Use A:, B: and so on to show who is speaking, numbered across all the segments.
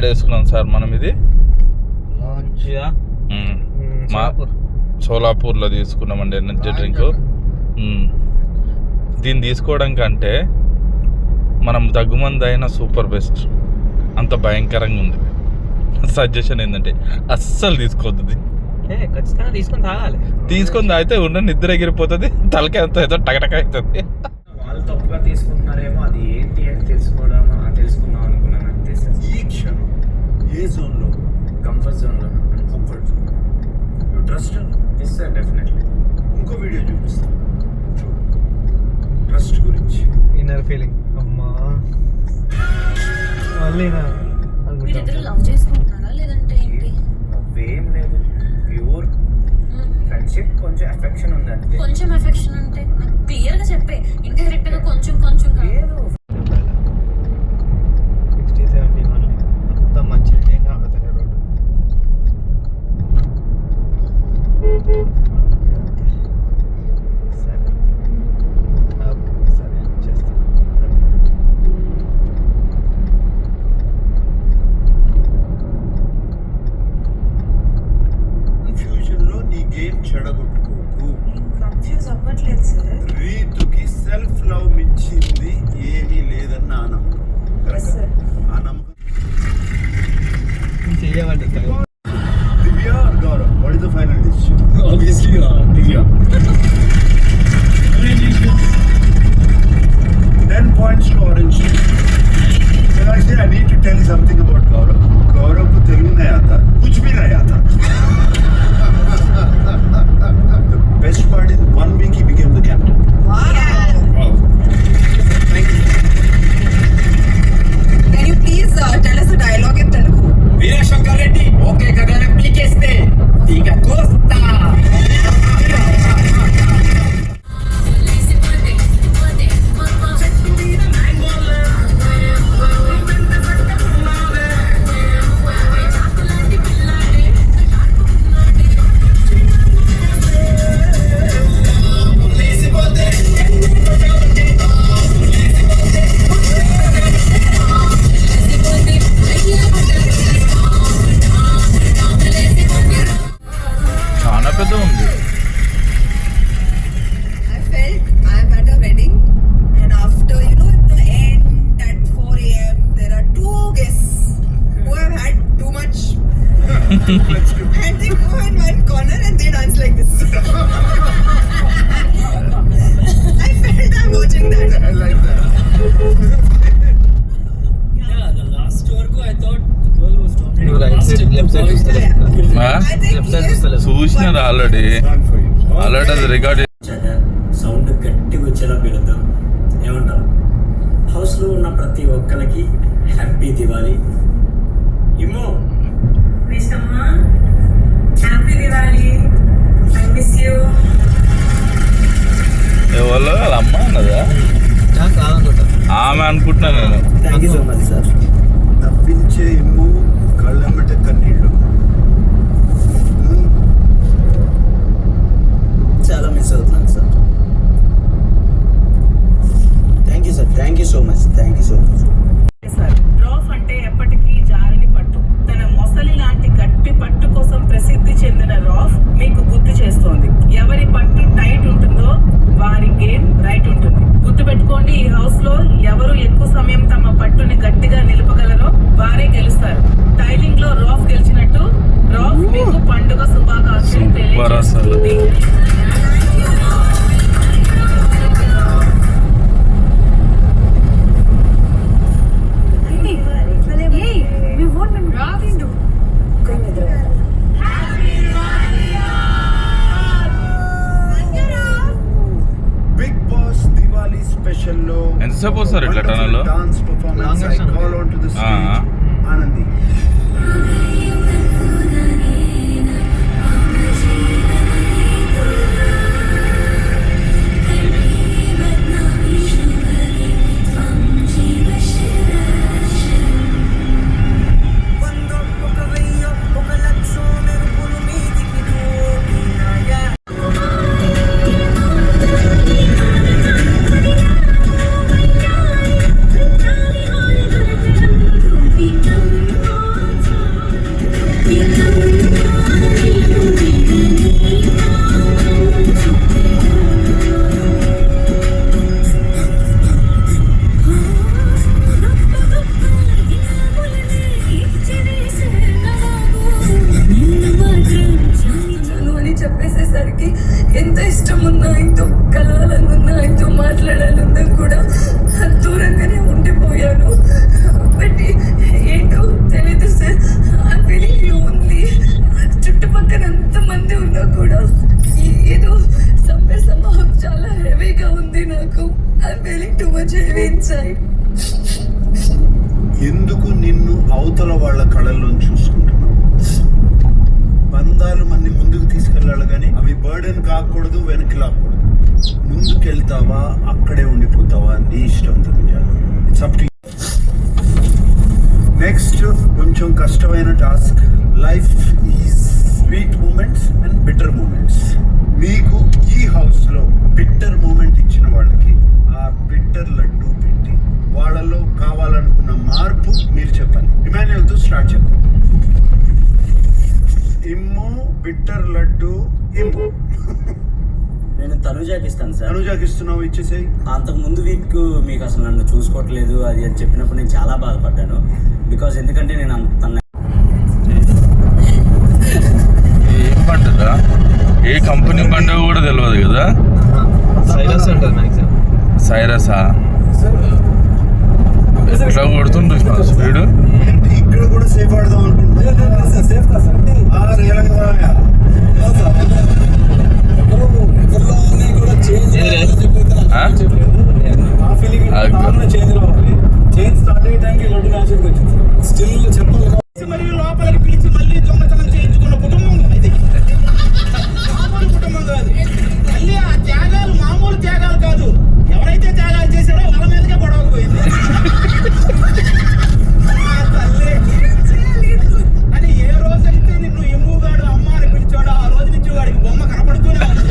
A: వేసుకున్నాం సార్ మనం. ఇది మా సోలాపూర్లో తీసుకున్నామండి ఎనర్జీ డ్రింక్. దీన్ని తీసుకోవడం కంటే మనం దగ్గుమంది అయినా సూపర్ బెస్ట్, అంత భయంకరంగా ఉంది. సజెషన్ ఏంటంటే అస్సలు తీసుకోవద్దు.
B: ఖచ్చితంగా తీసుకొని తాగాలి.
A: తీసుకొని తాగితే ఉన్న నిద్ర ఎగిరిపోతుంది, తలకాయ అంత ఏదో టకటక అవుతుంది.
C: వాళ్ళు తప్పుగా తీసుకుంటున్నారేమో, అది ఏంటి అని తెలుసుకుందాం అనుకున్నాను అంతే సార్.
D: ఈ క్షణం ఏ జోన్లో?
C: కంఫర్ట్ జోన్లో.
D: Comfort zone. You trust?
C: Yes sir, definitely.
D: ఇంకో వీడియో చూపిస్తాను చూడు, ట్రస్ట్ గురించి.
B: Inner feeling. అమ్మా మళ్ళీ
E: మీరిద్దరు లవ్ చేసుకుంటున్నారా లేదంటే ఏంటి?
C: అవేం లేదు, ప్యూర్ ఫ్రెండ్షిప్, కొంచెం ఎఫెక్షన్ ఉంది అంతే.
E: కొంచెం ఎఫెక్షన్ అంటే నాకు క్లియర్ గా చెప్పే, ఇండైరెక్ట్ గా కొంచెం కొంచెం
C: లేదు.
B: 60-70 మొత్తం మంచిగా ఏం కాకపోతే రోడ్డు. సరే సరే చేస్తాను.
D: కన్ఫ్యూజన్లో నీ గేమ్ చెడగొట్టుకోకు.
E: కన్ఫ్యూజ్ అవ్వట్లేదు సార్.
D: రీతుకి సెల్ఫ్ లవ్ మించింది ఏమీ లేదన్న ఆ నమ్మకం. ఆ నమ్మకం.
B: చెయ్యమండి
D: దివ్య or Gaurav, what is the final decision?
C: Obviously, Divya.
D: 10 points to orange team. So actually I need to tell you something about Gaurav. Gaurav को तेलुगु नहीं आता, कुछ भी नहीं आता. The best part is 1 week he became the captain.
C: Wow. Thank you.
E: Can you please tell us a dialogue in Telugu?
C: Veera Shankar Reddy okay గగనం పీకేస్తే ఇక కోస్తా.
A: చాలా పెద్ద ఉంది.
E: I felt I'm at a wedding and after, you know, at the end at 4 a.m. there are 2 guests who have had too much and they go in one corner and they dance like this. I felt I'm watching that.
D: I like that.
C: Yeah, the last వరకు I thought the girl was dominating.
B: నువ్వు right side left side చూస్తలేదు.
E: I think
B: left side
E: yes,
B: చూస్తలేదు.
A: చూసినారు already,
D: Fun for you.
A: Already అది record.
F: Sound గట్టిగా వచ్చేలా పెడతాం. ఏమంటారు? హౌస్లో ఉన్న ప్రతి ఒక్కరికి హ్యాపీ దివాలి. ఇమ్మో
G: Vishama, happy Diwali. I miss you.
A: ఎవరో వాళ్ళ అమ్మ అన్నదా,
B: కాదనుకుంటా.
A: ఆమె అనుకుంటున్నా నేను.
F: Thank you so much sir.
D: నవ్వించే ఇమ్ము, కళ్ళమ్మట కన్నీళ్ళు.
F: చాలా మిస్ అవుతున్నాను sir. Thank you sir, thank you so much, thank you so much.
G: రాఫ్ అంటే ఎప్పటికీ జారని పట్టు. తన మొసలి లాంటి గట్టి పట్టు కోసం ప్రసిద్ధి చెందిన రాఫ్ మీకు గుర్తు చేస్తోంది, ఎవరి పట్టు టైట్ ఉంటుందో వారి గేమ్ రైట్ ఉంటుంది. గుర్తుపెట్టుకోండి, ఈ హౌస్ లో ఎవరు ఎక్కువ సమయం తమ పట్టుని గట్టిగా నిలపగలరో వారే గెలుస్తారు. టైలింగ్ లో రాఫ్ గెలిచినట్టు రాఫ్ మీకు పండుగ శుభాకాంక్షలు తెలియజేస్తుంది.
D: బిగ్ బాస్ దివాళీ స్పెషల్ లో
A: ఎంతసేపు వస్తారు ఇట్లా టనల్లో?
D: Dance performance I call on to the stage Anandi.
H: ఇష్టం ఉన్నా ఆయనతో కలవాలనున్నా ఆయనతో మాట్లాడాలన్నా కూడా దూరంగానే ఉండిపోయాను. బట్ ఏంటో తెలీదు సార్, ఐ ఫీలింగ్ లోన్లీ. చుట్టుపక్కల అంతమంది ఉన్నా కూడా ఏదో సమయం చాలా హెవీగా ఉంది నాకు. I feeling too much heavy inside.
D: ఎందుకు నిన్ను అవతల వాళ్ళ కళల్లో చూసుకుంటున్నావు? బంధాలు మన్ని ముందుకు తీసుకెళ్ళాలి కానీ అవి బర్డెన్ కాకూడదు, వెనక్కి లాక్కూడదు. ముందుకెళ్తావా అక్కడే ఉండిపోతావా నీ ఇష్టం. నెక్స్ట్ కొంచెం కష్టమైన task. Life is sweet moments and bitter moments. మీకు ఈ హౌస్ లో బిటర్ మూమెంట్ ఇచ్చిన వాళ్ళకి ఆ బిటర్ లడ్డు పెట్టి వాళ్ళలో కావాలనుకున్న మార్పు మీరు చెప్పండి. ఇమాన్యుయల్తో స్టార్ట్ చేద్దాం. ఇమ్ము బిట్టర్ లడ్డు ఇమ్ము.
F: నేను తనుజాకి ఇస్తాను సార్.
D: తనుజాకి ఇస్తున్నావు, ఇచ్చేసేయి.
F: అంతకు ముందు వీక్ మీకు అసలు నన్ను చూసుకోవట్లేదు అది అని చెప్పినప్పుడు నేను చాలా బాధపడ్డాను. బికాజ్ ఎందుకంటే నేను తన
A: ఏం పంటరా, ఏ కంపెనీ పంట కూడా తెలియదు కదా.
B: సైరస్ ఉంటుంది మ్యాక్సిమం.
A: సైరసా? ఎట్లా కొడుతుండ్రు స్పీడ్.
D: ఏంటి ఇక్కడ కూడా సేఫ్ ఆడదాం
I: మరియు లోపలికి పిలిచి మళ్ళీ దొంగతనం చేయించుకున్న కుటుంబం ఇది. మామూలు కుటుంబం కాదు. మళ్ళీ ఆ త్యాగాలు మామూలు త్యాగాలు కాదు. ఎవరైతే త్యాగాలు చేశారో వాళ్ళ మీదకే గొడవకు పోయింది. అని ఏ రోజైతే నిన్ను ఎమ్ముగాడు అమ్మ అని పిలిచాడో ఆ రోజు నుంచి వాడికి బొమ్మ కనపడుతూనే ఉంది.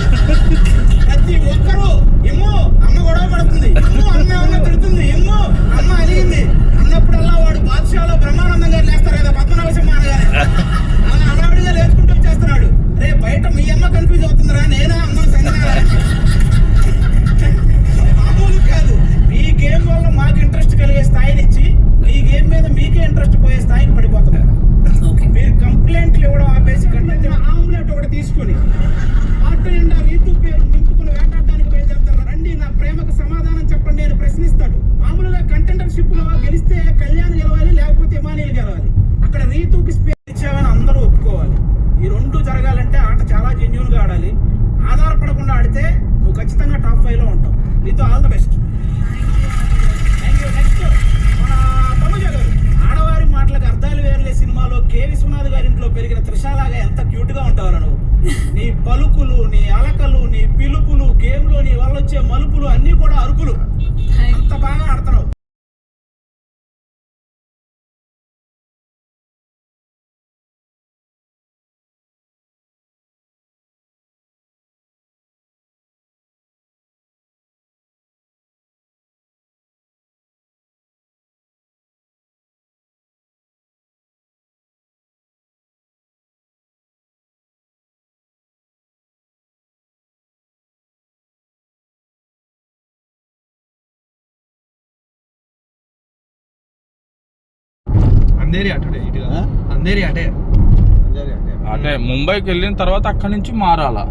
I: ప్రతి ఒక్కరూ ఎమ్ము అమ్మ గొడవ పడుతుంది, ఎమ్ము అమ్మ ఏమన్నా తిడుతుంది, ఎమ్ము అమ్మ అలిగింది అన్నప్పుడల్లా వాడు బాద్షాలో బ్రహ్మానందంగా లేస్తారు కదా పద్మనాభ సింహ అనగానే. అలా హడావిడిగా లేచుకుంటూ వచ్చేస్తున్నాడు. రే బయట మీ అమ్మ కన్ఫ్యూజ్ అవుతుందిరా, నేనా అమ్మను సంగనా? మామూలు కాదు. మీ గేమ్ వల్ల మాకు ఇంట్రెస్ట్ కలిగే స్థాయినిచ్చి ఈ గేమ్ మీద మీకే ఇంట్రెస్ట్ పోయే స్థాయికి పడిపోతున్నారు. మీరు కంప్లైంట్లు ఇవ్వడం ఆపేసి కంటే ఆమ్లెట్ ఒకటి తీసుకొని ఆటో నిండా రీతు పేరు నింపుకుని వేటాడడానికి బయలుదేరుతారు. రండి నా ప్రేమకు సమాధానం చెప్పండి అని ప్రశ్నిస్తాడు. మామూలుగా కంటెండర్షిప్ లో గెలిస్తే కళ్యాణ్ గెలవాలి, లేకపోతే ఇమానియల్ గెలవాలి. అక్కడ రీతుకి స్పేస్ ఇచ్చావని అందరూ ఒప్పుకోవాలి. ఈ రెండు జరగాలంటే ఆట చాలా జెన్యూన్ గా ఆడాలి. ఆధారపడకుండా ఆడితే నువ్వు ఖచ్చితంగా టాప్ 5 లో ఉంటావు. నీతో ఆల్ ద బెస్ట్. నెక్స్ట్ మన తనుజ గారు. ఆడవారి మాటలకు అర్థాలు వేర్లే సినిమాలో కె విశ్వనాథ్ గారి ఇంట్లో పెరిగిన త్రిషాలాగా ఎంత క్యూట్ గా ఉంటావురా నువ్వు. నీ పలుకులు, నీ అలకలు, నీ పిలుపులు, గేమ్ లో నీ వల్ల వచ్చే మలుపులు అన్ని కూడా అరుపులు. అంత బాగా ఆడుతున్నావు.
B: అందేరి అటుడే ఇటుగా. అందేరి అటే.
A: అంటే ముంబైకి వెళ్ళిన తర్వాత అక్కడి నుంచి మారాలా?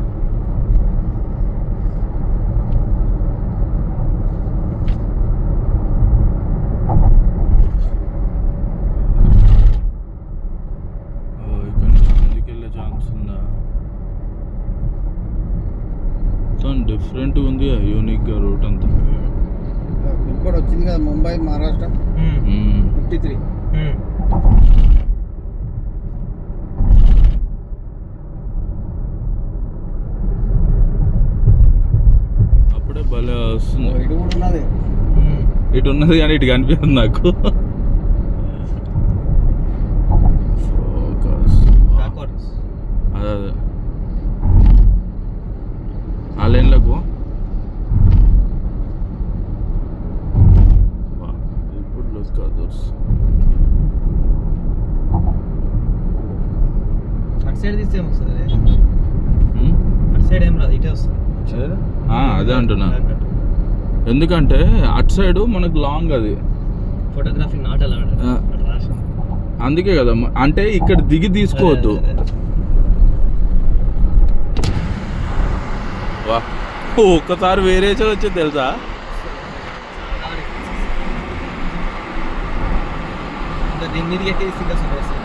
A: ఇక్కడ నుంచి ముందుకు వెళ్ళే ఛాన్స్ ఉందా? మొత్తం డిఫరెంట్గా ఉంది, యూనిక్గా రూట్ అంతా.
B: ఇంకోటి వచ్చింది కదా ముంబై మహారాష్ట్ర 53.
A: అప్పుడే భలే వస్తుంది.
B: ఇటు కూడా ఉన్నది.
A: ఇటు ఉన్నది కానీ ఇటు కనిపిస్తుంది నాకు. ఫోకస్. అదే అదే ఆ లైన్లకు ఇప్పుడు లుక్ అదర్స్.
B: అటు సైడ్ తీస్తే ఏమొస్తుంది? అటు సైడ్ ఏం రాదు, ఇటే వస్తుంది.
A: అదే అంటున్నా. ఎందుకంటే అటు సైడ్ మనకు లాంగ్ అది
B: ఫోటోగ్రఫీ నాట్ అలా
A: అందుకే కదా. అంటే ఇక్కడ దిగి తీసుకోవద్దు. వా ఒక్కసారి వేరే వచ్చి తెలుసా.
B: దీని మీదకి ఎక్కేసి ఇంకా సూపర్ వస్తుంది.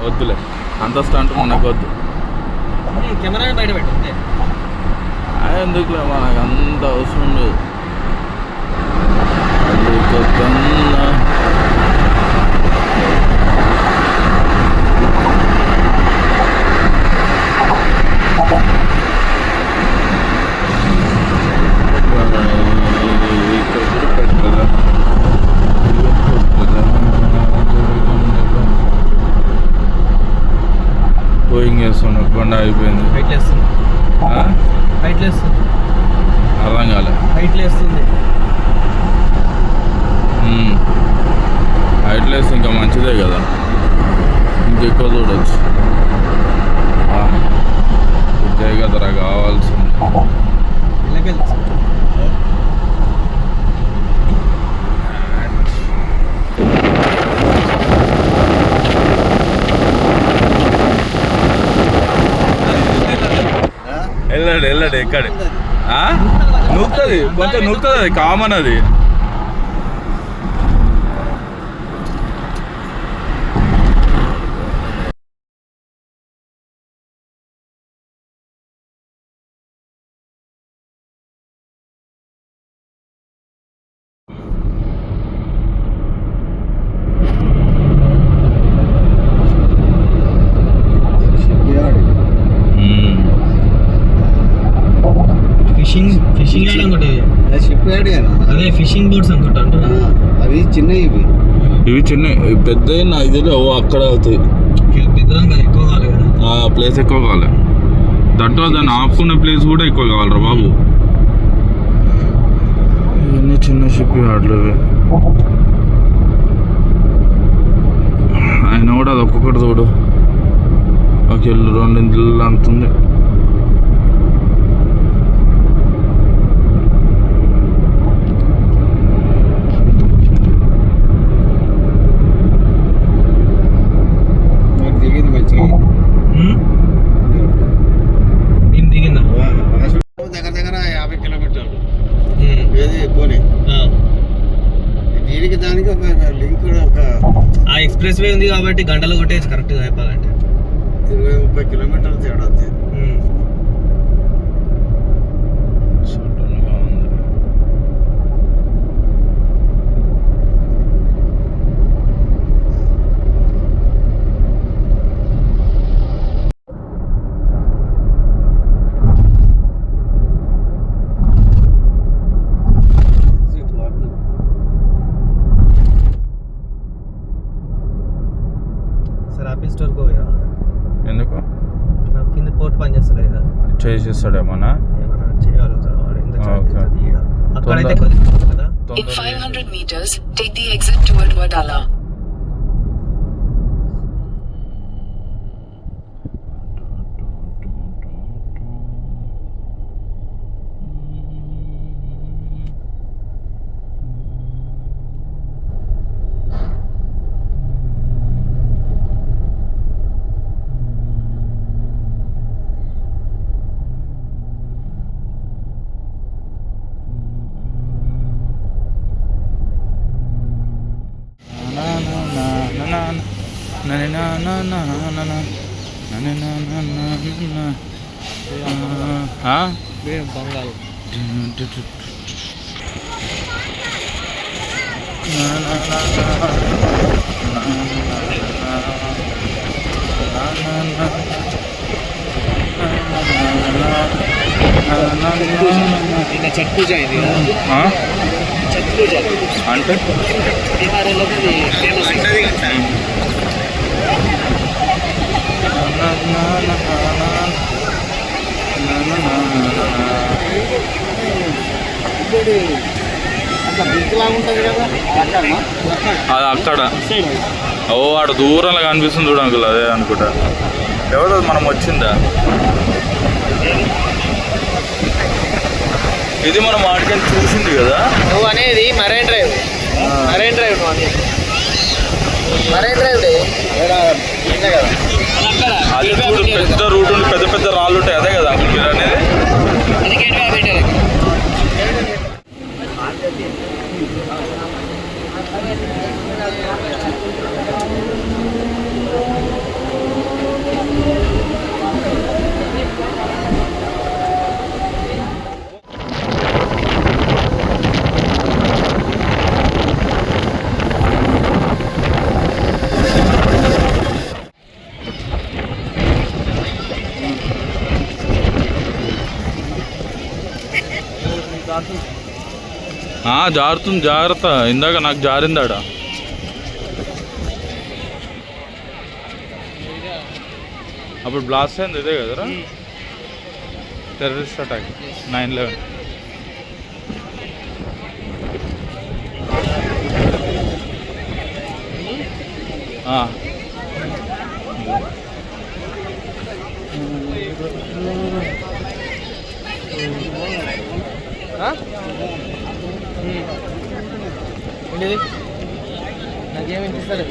A: వద్దులే అంత స్టంట్ మనకు వద్దు.
B: కెమెరా బయట పెట్టండి
A: ఎందుకులే మనకు అంత అవసరం లేదు. గోయింగ్ చేస్తున్నా బండి అయిపోయింది.
B: బయట వేస్తుంది బయట వేస్తుంది
A: అర్థం కాలే.
B: బయట వేస్తుంది
A: హైట్ లేస్తే ఇంకా మంచిదే కదా, ఇంకెక్కువ చూడవచ్చు. ఇదే కదరా కావాల్సింది. వెళ్ళాడు ఎక్కడ నూకుతుంది, కొంచెం నూకుతుంది, అది కామన్. అది
B: ఫిషింగ్ యాడ్ అనుకుంటే షిప్ యాడ్ అదే ఫిషింగ్ బోట్స్ అనుకుంటా అంటున్నా. అవి చిన్నవి
A: ఇవి చిన్న పెద్ద ఇదిలో అక్కడ అవుతాయి.
B: పెద్దదాం కదా, ఎక్కువ కావాలి కదా,
A: ప్లేస్ ఎక్కువ కావాలి. దాంట్లో దాన్ని ఆపుకునే ప్లేస్ కూడా ఎక్కువ కావాలరా బాబు. ఇవన్నీ చిన్న షిప్ యార్డ్లు. ఆయన కూడా అది ఒక్కొక్కటి చూడు, ఒక ఇల్లు 2 ఇళ్ళు అంతుంది.
B: దగ్గర దగ్గర 50 కిలోమీటర్లు ఏది పోనీ. దీనికి దానికి ఒక లింక్ ఆ ఎక్స్ప్రెస్ వే ఉంది కాబట్టి గంటలు కొట్టేసి కరెక్ట్గా చెప్పాలంటే 20-30 కిలోమీటర్లు తేడా వస్తాయి. స్టోర్కి పోయా
A: ఎందుకు
B: కింద పోర్ట్ పని చేస్తాడు కదా,
A: చేసేస్తాడేమన్నా
B: ఏమన్నా చేయగలుగుతాడు వాడు. ఎంత అక్కడైతే కదా.
H: In 500 meters, take the exit toward Wadala.
B: బంగాళ ఛట్ పూజ ఇది. ఛట్ పూజ
A: అంటే
B: బీహార్లో ఫేమస్.
A: అది అక్కడ వాడు దూరంలో కనిపిస్తుంది చూడ అంకుల్, అదే అనుకుంటా. ఎవరు మనం వచ్చిందా ఇది మనం వాటికని చూసింది కదా.
B: నువ్వు అనేది మరైన్ డ్రైవ్, మరైన్ డ్రైవ్ నువ్వు అనేది మరైన్ డ్రైవ్
A: అది చూడు, పెద్ద రూట్ ఉండి పెద్ద పెద్ద రాళ్ళు ఉంటాయి, అదే కదా అంకుల్ మీరు అనేది. జారుతుంది, జాగ్రత్త. ఇందాక నాకు జారిందాడ. అప్పుడు బ్లాస్ట్ అయింది ఇదే కదరా, టెర్రరిస్ట్ అటాక్ 9/11.
B: నాకేమిస్తారు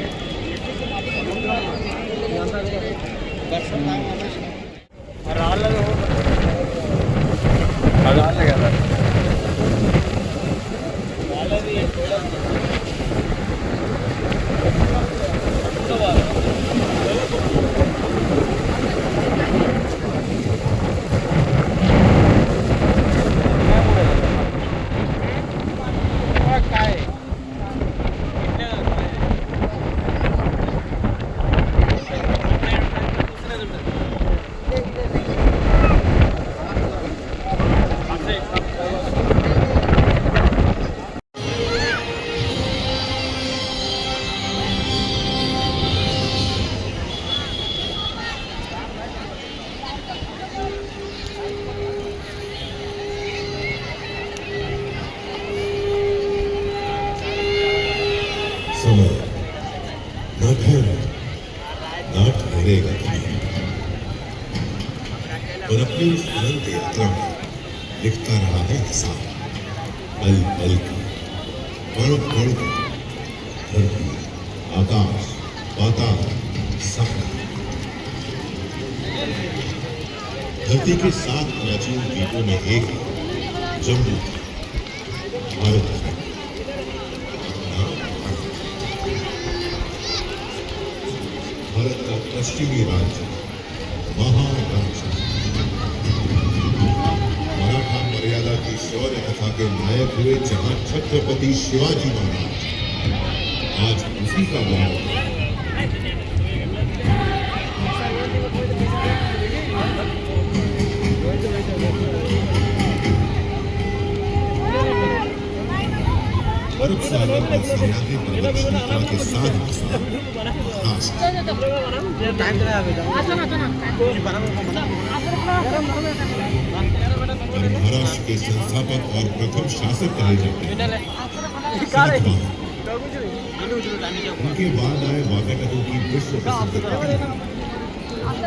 B: రాళ్ళలో రాళ్ళే కదా.
J: समय न ठहरा न ठहरेगा कभी, और अपनी इस अनंत यात्रा में लिखता रहा है हिसाब, पल पल का, कण कण का, धरती, आकाश, पाताल, सपना। धरती के 7 प्राचीन द्वीपों में एक जम्मू भारत है। भारत का पश्चिमी राज्य महाराष्ट्र मराठा मर्यादा की शौर्य कथा के नायक हुए, जहां छत्रपति शिवाजी महाराज आज उसी का गांव है। बर्फ सागर और सह्याद्री पर्वत श्रृंखला के साथ महाराष्ट्र के संस्थापक और प्रथम शासक कहे जाते हैं सातवाहन। उनके बाद आए वाकाटकों की विश्व प्रसिद्ध कथनी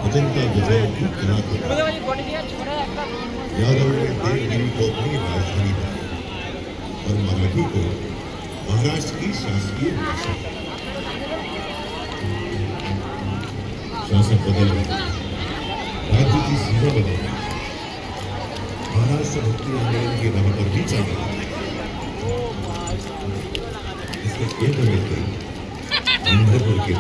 J: अजंता गुफाओं की कलाकृति। यादवों ने देवगिरी को अपनी राजधानी बनाई और मराठी को महाराष्ट्र की शासकीय भाषा। शासक बदल गए, राज्य की सीमा बदल गई, महाराष्ट्र मुक्ति आंदोलन की राह पर भी चल रहा है। इसके केंद्र में थे इंद्रपुर के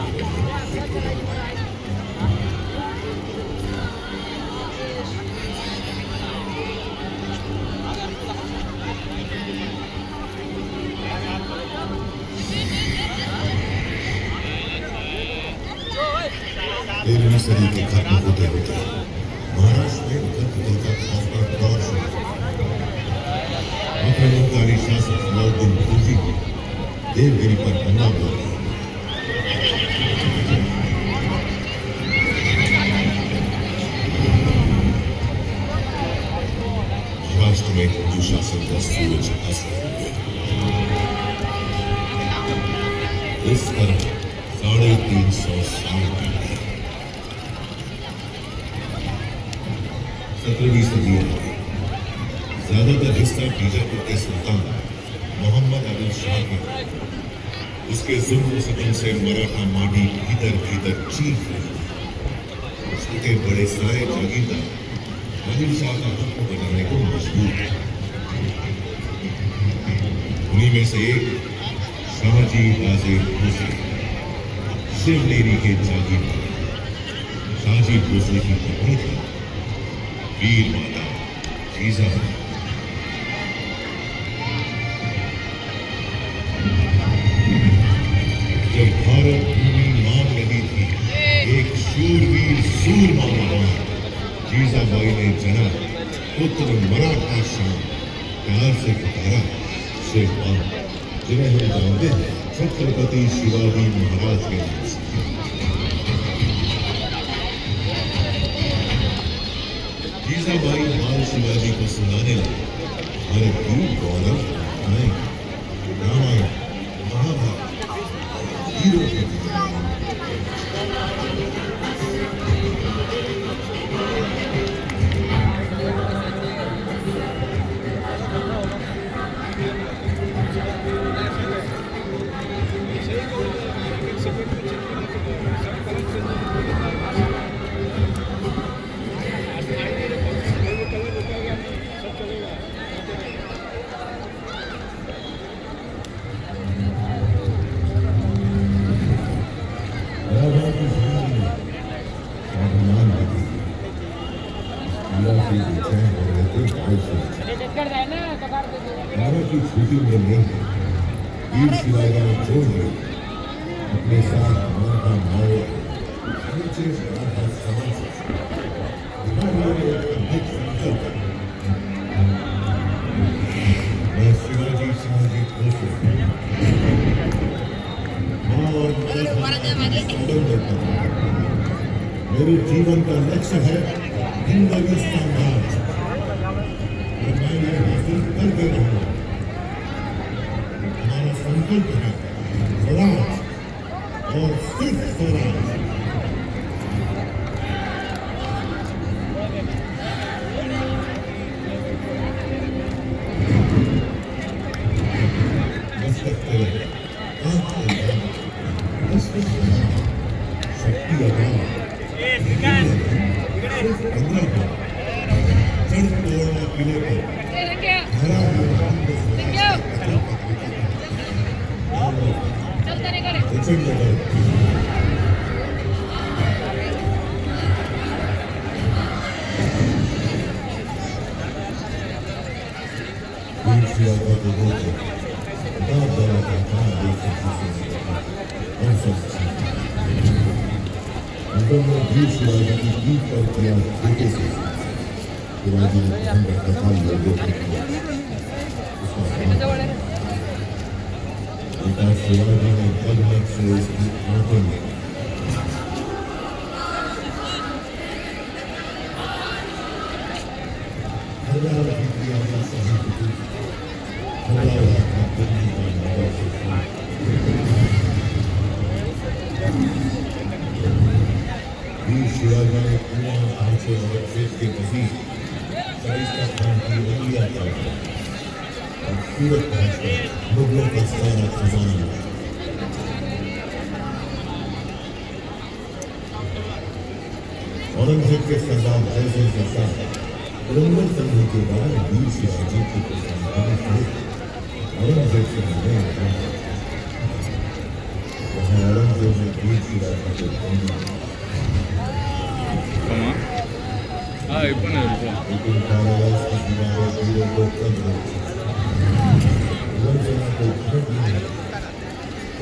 J: तेरहवीं सदी के खत्म होते होते महाराष्ट्र में उथल पुथल का खौफनाक दौर शुरू हुआ। आक्रमणकारी शासक अलाउद्दीन खिलजी को देवगिरी पर हमला बोल दिया। महाराष्ट्र में हिंदू शासन का सूरज अस्त हो गया। इस तरह 350 साल बीत गए। 17वीं सदी आ गई। ज्यादातर हिस्सा बीजापुर के सुल्तान मोहम्मद अली शाह के। उसके जुल्म सितम से मराठा माटी भीतर भीतर चीख रही। उसके बड़े सारे जागीरदार आदिल शाह का हुक्म बनाने को मजबूर थे। उन्हीं में से एक शाहजी बाजे भोसले, शिवनेरी के जागीरदार। शाहजी भोसले की पत्नी थी वीर माता जीजाबाई। जब भारत भूमि मांग रही थी, एक शूरवीर सूरमा महाराज जीजाबाई ने जना पुत्र मराठा शान प्यार से पुकारा शेरवान, जिन्हें हम जानते हैं छत्रपति शिवाजी महाराज के नाम से। जीजाबाई बाल शिवाजी को सुनाने लगे भारत की गौरव गाथाएं, रामायण, महाभारत, हीरो की की छुट्टी में नहीं वीर शिवाजी ने छोड़ दी अपने साथ माता माओ नीचे माता समाज मैं शिवाजी सामाजिक कोशिश मेरे जीवन का लक्ष्य है जिंदगी समाज और मैं ये हासिल करके रहूंगा। हमारा संकल्प है स्वराज और सिर्फ स्वराज। शक्ति वीर शिवाजी की जीत पर किया छोटे से शिवाजी ने कथा लोगों पिता शिवाजी ने जगमग से उसकी आंखों में वीर शिवाजी ने पूरा ढांचे और खेत के मजीद 40 का खान की रंगिया था और सूरत पहुंचकर मुगलों का सारा खजाना लिया। औरंगजेब के सरदार जयसिंह के साथ पुरंदर संधि के बाद वीर शिवाजी की औरंगजेब से मिलने वहाँ औरंगजेब ने वीर शिवाजी को लेकिन कारावास की दीवारें वीरों को कम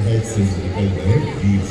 J: राइट से निकल गए वीर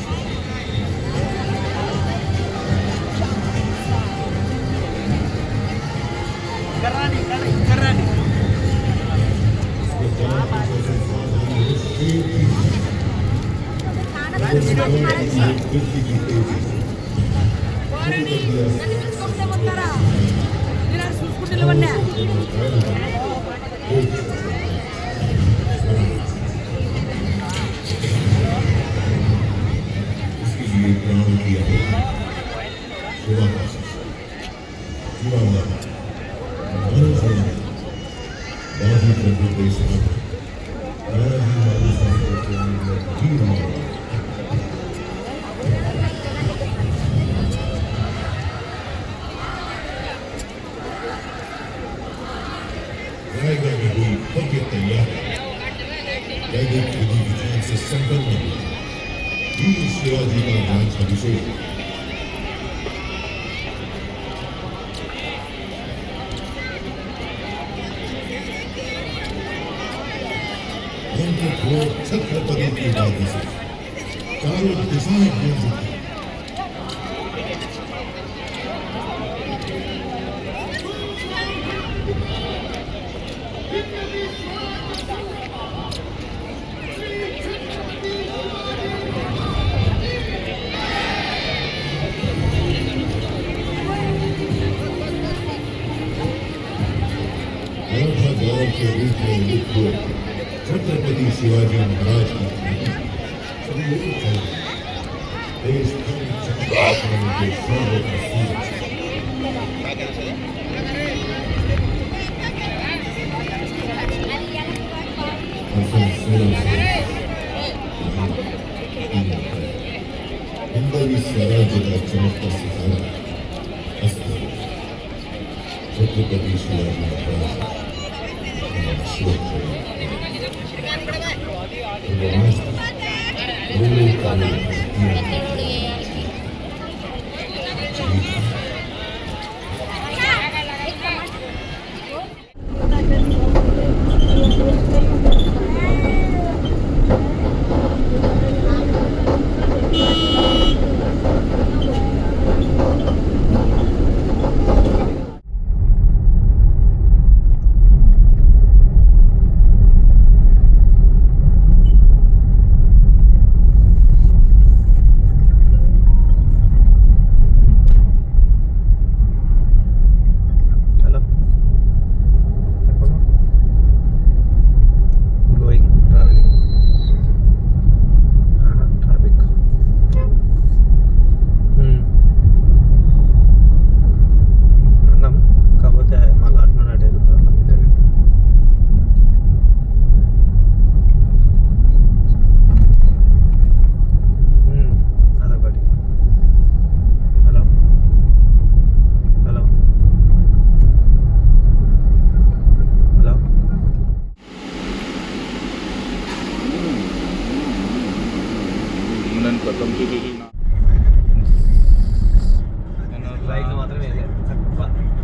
J: शिवाजी का राज्याभिषेक छत्रपति की बात से चारों दिशाएं गूंज उठी। मराठा गौरव के रूप में लिखे छत्रपति शिवाजी महाराज की देश के शौर्य का सूरज हिंदवी स्वराज्य का चमकता सितारा छत्रपति शिवाजी महाराज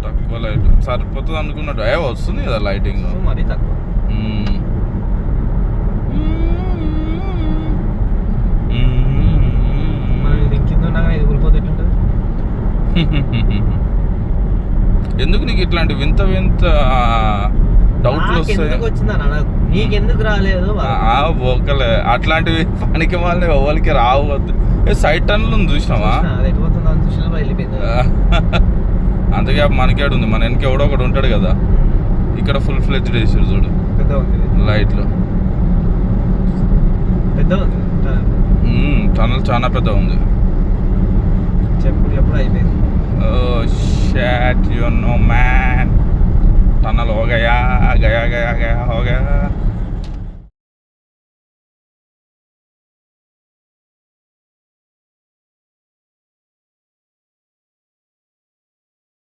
A: తక్కువ లైట్ సరిపోతుంది అనుకున్నట్టు వస్తుంది కదా లైటింగ్
B: మరీ తక్కువ.
A: ఎందుకు నీకు ఇట్లాంటి వింత వింత డౌట్లు వస్తాయి?
B: నీకెందుకు రాలేదు?
A: ఓకలే అట్లాంటివి పనికి వాళ్ళని ఎవరికి రావద్దు. సైడ్ టర్న్లు చూసినావా? అందుకే మనకేడు ఉంది, మన వెనక ఎవడో ఒకటి ఉంటాడు కదా. ఇక్కడ ఫుల్ ఫ్లెడ్జ్డ్ వేసారు చూడు లైట్లు. టనల్ చాలా పెద్ద ఉంది.
B: ఎప్పుడు అయిపోయింది.
A: Oh shit, you know man. Tunnel हो गया गया गया गया हो गया